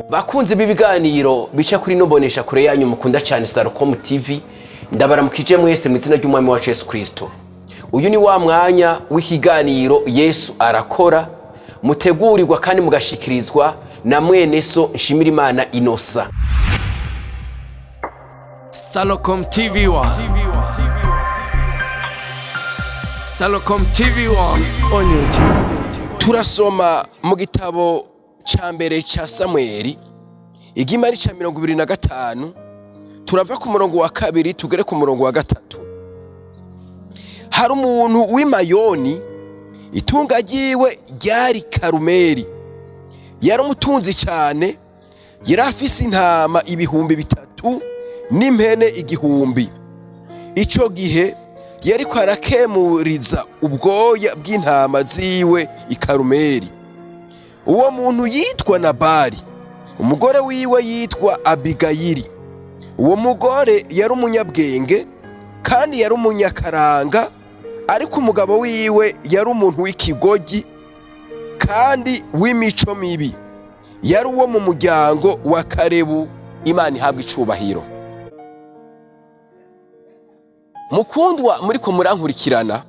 Bakunze bibiganiro bica kuri nombonesha kure yanyu mukunda cyane Starcom TV, ndabaramukije mwese mu izina ry'umwami wacu Yesu Kristo. Uyu ni wa mwanya w'ikiganiro Yesu arakora, mutegurirwa kandi mugashikirizwa na mwene so SHIMIRIMANA Innocent. Starcom TV1. Starcom TV1 on YouTube. Turasoma mu gitabo ca mbere ca Samueli igimari ca 25, turava ku murongo wa 2 tugere ku murongo wa 3. Hari umuntu w'imayoni, itunga ryiwe ryari Karumeli, yari umutunzi cyane, yari afise intama 3,000 n'impene 1,000. Ico gihe yari ko arakemuriza ubwoya bw'intama ziwe i Karumeli. Uwo muntu yitwa Nabali, umugore wiwe yitwa Abigayili. Uwo mugore yari umunyabwenge kandi yari umunyakaranga, ariko umugabo wiwe yari umuntu w'ikigogi kandi w'imico mibi. Yari uwo mu muryango wa Karebu. Imana ihabwa icubahiro. Mukundwa muriko murankurikirana,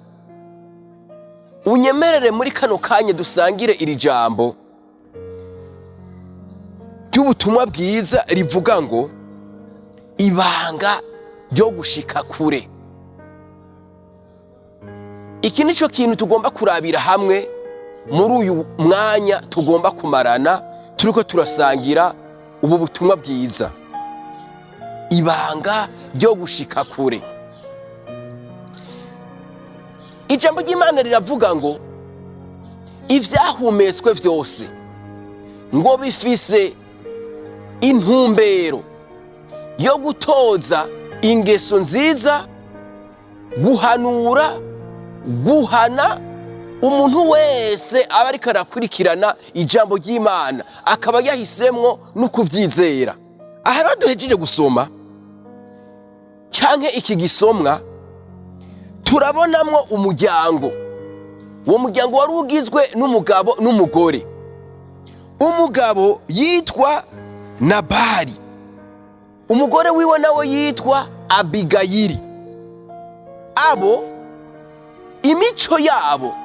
unyemerere muri kano kanya dusangire iri jambo ry'ubutumwa bwiza rivuga ngo ibanga ryo gushika kure. Iki nico kintu tugomba kurabira hamwe muri uyu mwanya tugomba kumarana turiko turasangira ubu butumwa bwiza. Ibanga ryo gushika kure. Ijambo ry'Imana riravuga ngo ivyahumetswe vyose ngo bifise intumbero yo gutoza ingeso nziza, guhanura, guhana umuntu wese aba ariko arakurikirana ijambo ry'Imana akaba yahisemwo no kuvyizera. Aha rero duhejeje gusoma canke iki gisomwa, turabonamwo umuryango. Uwo muryango wari ugizwe n'umugabo n'umugore. Umugabo yitwa Nabali, umugore wiwe nawe yitwa Abigayili. Abo imico yabo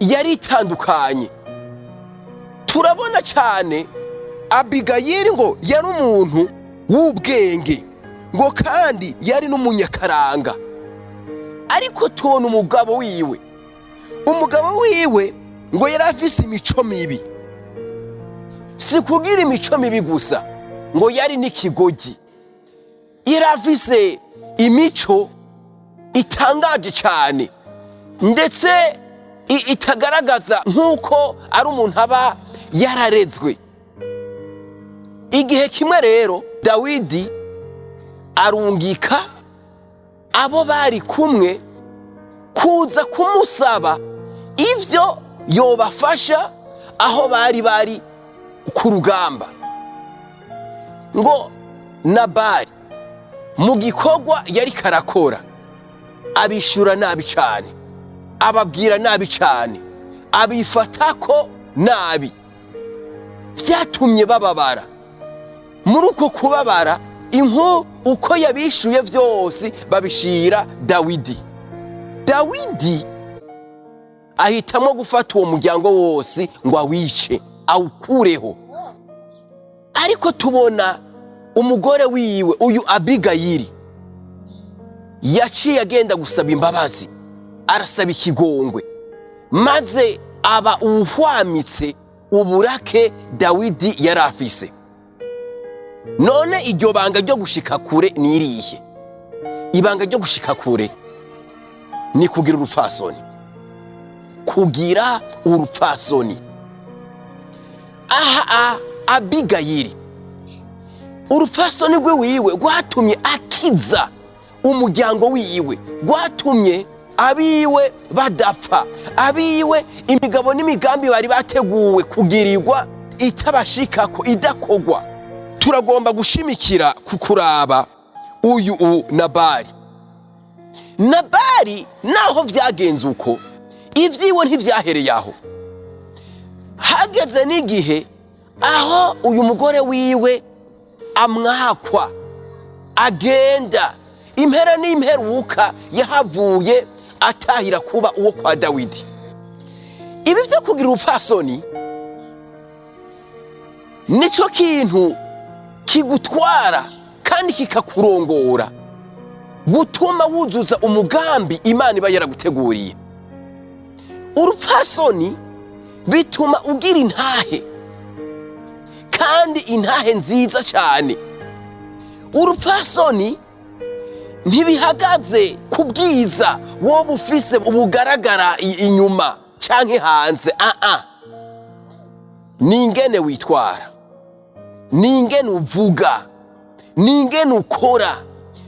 yari itandukanye. Turabona cyane Abigayili ngo yari umuntu w'ubwenge, ngo kandi yari n'umunyakaranga. Ariko tubona umugabo wiwe ngo yari afise imico mibi. Si kugira imico mibi gusa, ngo yari n'ikigogi. Yari afise imico itangaje cyane, ndetse itagaragaza nk'uko ari umuntu aba yararezwe. Igihe kimwe rero Dawidi arungika abo bari kumwe kuza kumusaba ivyo yobafasha aho bari ku rugamba. Ngo Nabali mu gikorwa yari karakora abishura nabi cyane, ababwira nabi cyane, abifatako nabi. Vyatumye bababara. Muri uko kubabara, uko yabishuye vyose babishira Dawidi. Dawidi ahitamwo gufata uwo muryango wose ngo awice, awukureho. Ariko tubona umugore wiwe uyu Abigayili yaciye agenda gusaba imbabazi, arasaba ikigongwe, maze aba uhwamitse uburake Dawidi yari afise. None iryo banga ryo gushika kure ni irihe? Ibanga ryo gushika kure ni kugira urupfasoni. Kugira urupfasoni. Aha Abigayili, urupfasoni rwe wiwe rwatumye akiza umuryango wiwe, rwatumye abiwe badapfa, abiwe imigabo n'imigambi bari bateguwe kugirirwa itabashikako, idakogwa. Turagomba gushimikira kukuraba uyu Nabali. Nabali naho vyagenze uko, ivyiwe ntivyahereye aho. harageze n'igihe aho uyu mugore wiwe amwakwa agenda, impera n'imperuka yahavuye atahira kuba uwo kwa Dawidi. Ibi vyo kugira ubupfasoni nico kintu kigutwara kandi kikakurongora, gutuma wuzuza umugambi Imana iba yaraguteguriye. Urupfasoni bituma ugira intahe, kandi intahe nziza cyane. Urupfasoni ntibihagaze ku bwiza wowe ufise bugaragara inyuma canke hanze. Ni ingene witwara, ni ingene uvuga, ni ingene ukora,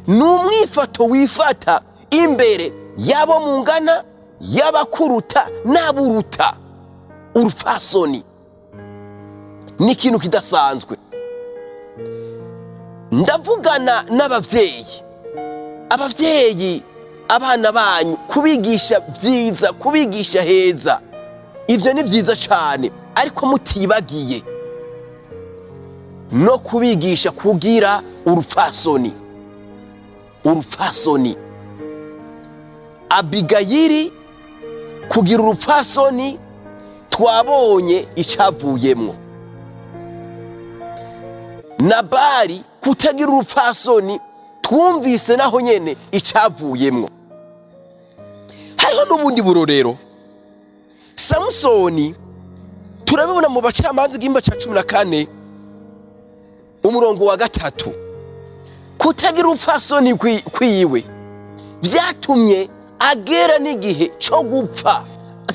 ni umwifato wifata imbere yabo mungana, y'abakuruta n'aburuta. Urupfasoni ni ikintu kidasanzwe. Ndavugana n'abavyeyi, abavyeyi abana banyu kubigisha vyiza, kubigisha heza, ivyo ni vyiza cyane, ariko mutibagiye no kubigisha kugira urupfasoni. Urupfasoni, Abigayili kugira urupfasoni twabonye icavuyemwo. Nabali kutagira urupfasoni twumvise naho nyene icavuyemwo. Hariho n'ubundi burorero. Samusoni turabibona mu Bacamanza igihimba ca 14 umurongo wa 3. Kutagira urupfasoni kwiwe vyatumye agera n'igihe co gupfa,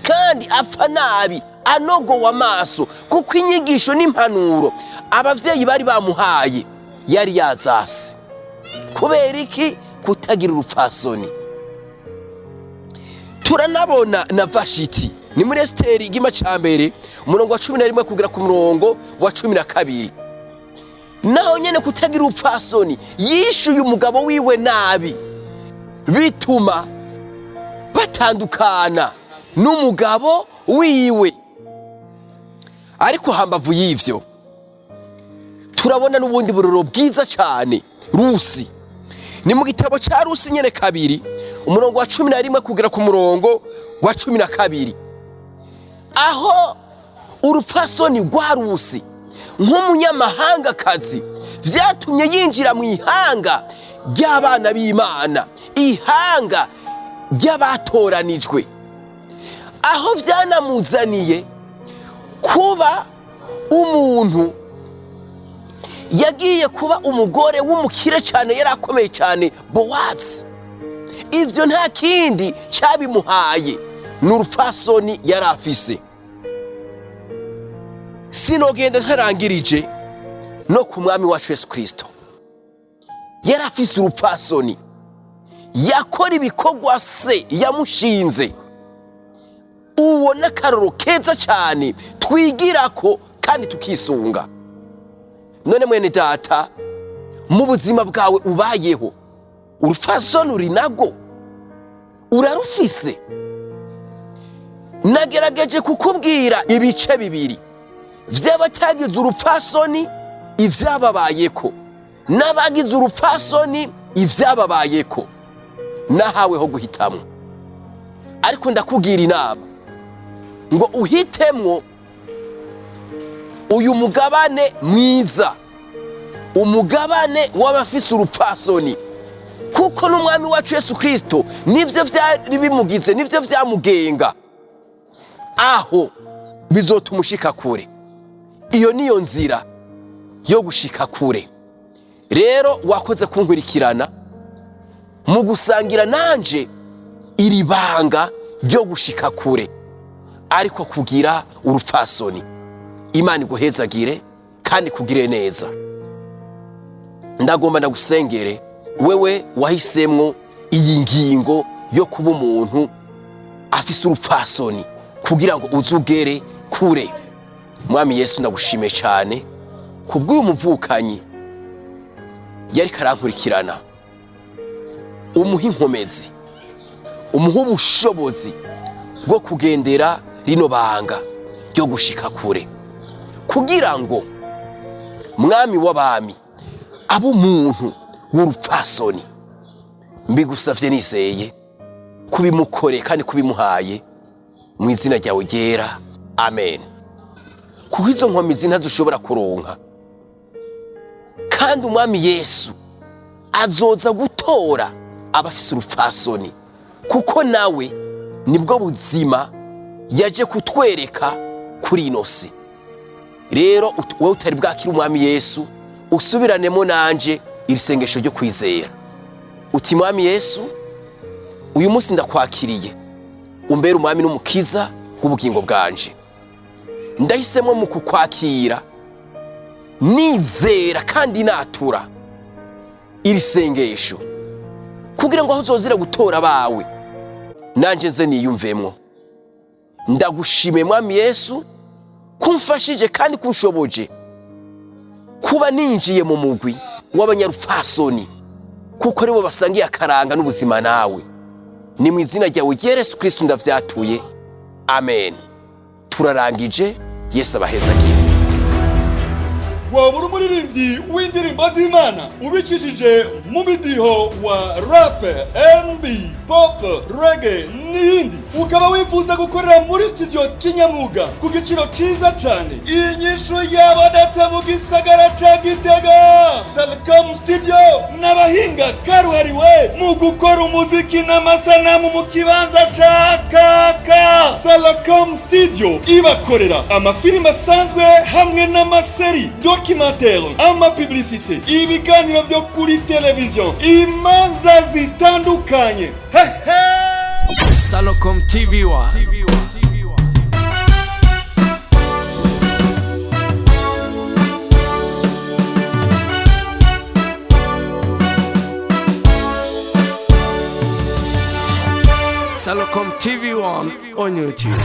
kandi apfa nabi, anogowe amaso, kuko inyigisho n'impanuro abavyeyi bari bamuhaye yari yazase. Kubera iki? Kutagira urupfasoni. Turanabona na Vashiti, ni muri Esiteri igihimba ca mbere umurongo wa 11 kugera ku murongo wa 12. Naho nyene kutagira urupfasoni yishuye umugabo wiwe nabi, bituma batandukana n'umugabo wiwe. Ariko hambavu y'ivyo turabona n'ubundi buroro bwiza cyane. Rusi, ni mu gitabo ca Rusi nyene 2 umurongo wa 11 kugera ku murongo wa 12, aho urupfasoni rwa Rusi nk'umunyamahangakazi vyatumye yinjira mu ihanga ry'abana b'Imana, ihanga ry'abatoranijwe, aho vyanamuzaniye kuba umuntu yagiye kuba umugore w'umukire cyane, yarakomeye cyane, Bowazi. Ivyo nta kindi cyabimuhaye, n'urupfasoni yarafise. Sinogenda ntarangirije no ku mwami wacu Yesu Kristo. Yarafise urupfasoni, yakora ibikorwa se yamushinze. Uwo n'akaroro keza cyane twigirako kandi tukisunga. None mwene data, mu buzima bwawe ubayeho, urupfasoni uri nago? Urarufise? Nagerageje kukubwira ibice bibiri vy'abatagize urupfasoni ivyababayeko, n'abagize urupfasoni ivyababayeko. Nahaweho guhitamwo, ariko ndakubwira inama ngo uhitemwo uyu mugabane mwiza, umugabane w'abafise urupfasoni, kuko n'umwami wacu Yesu Kristo nivyo vyari bimugize, nivyo vyamugenga. Aho bizotuma ushika kure. Iyo niyo nzira yo gushika kure. Rero wakoze kunkurikirana mu gusangira nanje iri banga ryo gushika kure, ariko kugira urupfasoni. Imana iguhezagire kandi kugire neza. Ndagomba ndagusengere wewe wahisemwo iyi ngingo yo kuba umuntu afise urupfasoni kugira ngo uzugere kure. Mwami Yesu ndagushime cyane kubw'uyu muvukanyi yari karankurikirana. Umuha inkomezi, umuha ubushobozi bwo kugendera rino banga ryo gushika kure. kugira ngo mwami w'abami abo umuntu w'urupfasoni, mbigusavye nizeye kubimukore kandi kubimuhaye mu izina ryawe ryera, amen. Kuko izo nkomezi ntadushobora kuronka, kandi umwami Yesu azoza gutora abafise urupfasoni, kuko nawe nibwo buzima yaje kutwereka kuri ino si. Rero wowe utari bwakira umwami Yesu, usubiranemo nanje iri sengesho ryo kwizera uti: mwami Yesu, uyu munsi ndakwakiriye, umbere umwami n'umukiza w'ubugingo bwanje. Ndahisemo mu kukwakira nizera kandi natura iri sengesho, kugira ngo aho uzozira gutora bawe nanje nze niyumvemwo. Ndagushimiye mwami Yesu kumfashije kandi kunshoboje kuba ninjiye mu mugwi w'abanyarupfasoni, kuko aribo basangiye akaranga n'ubuzima nawe. Ni mu izina ryawe Yesu Kristo ndavyatuye, amen. Turarangije. Yesu abahezagiye. Waba uri umuririmbyi w'indirimbo z'Imana ubicishije mu midiho wa rap, R&B, pop, reggae n'iyindi, ukaba wifuza gukorera muri studio kinyamwuga ku giciro ciza cane, inyishu yabonetse mu gisagara ca Gitega. Salcom Studio n'abahinga karuhariwe mu gukora umuziki n'amasanamu mu kibanza ca Kaka. Salcom Studio ibakorera amafilime asanzwe hamwe n'amaseri, documentaire, amapublicité, ibiganiro vyo kuri televiziyo, imanza zitandukanye. Salcom TV1. Salcom TV1 on YouTube.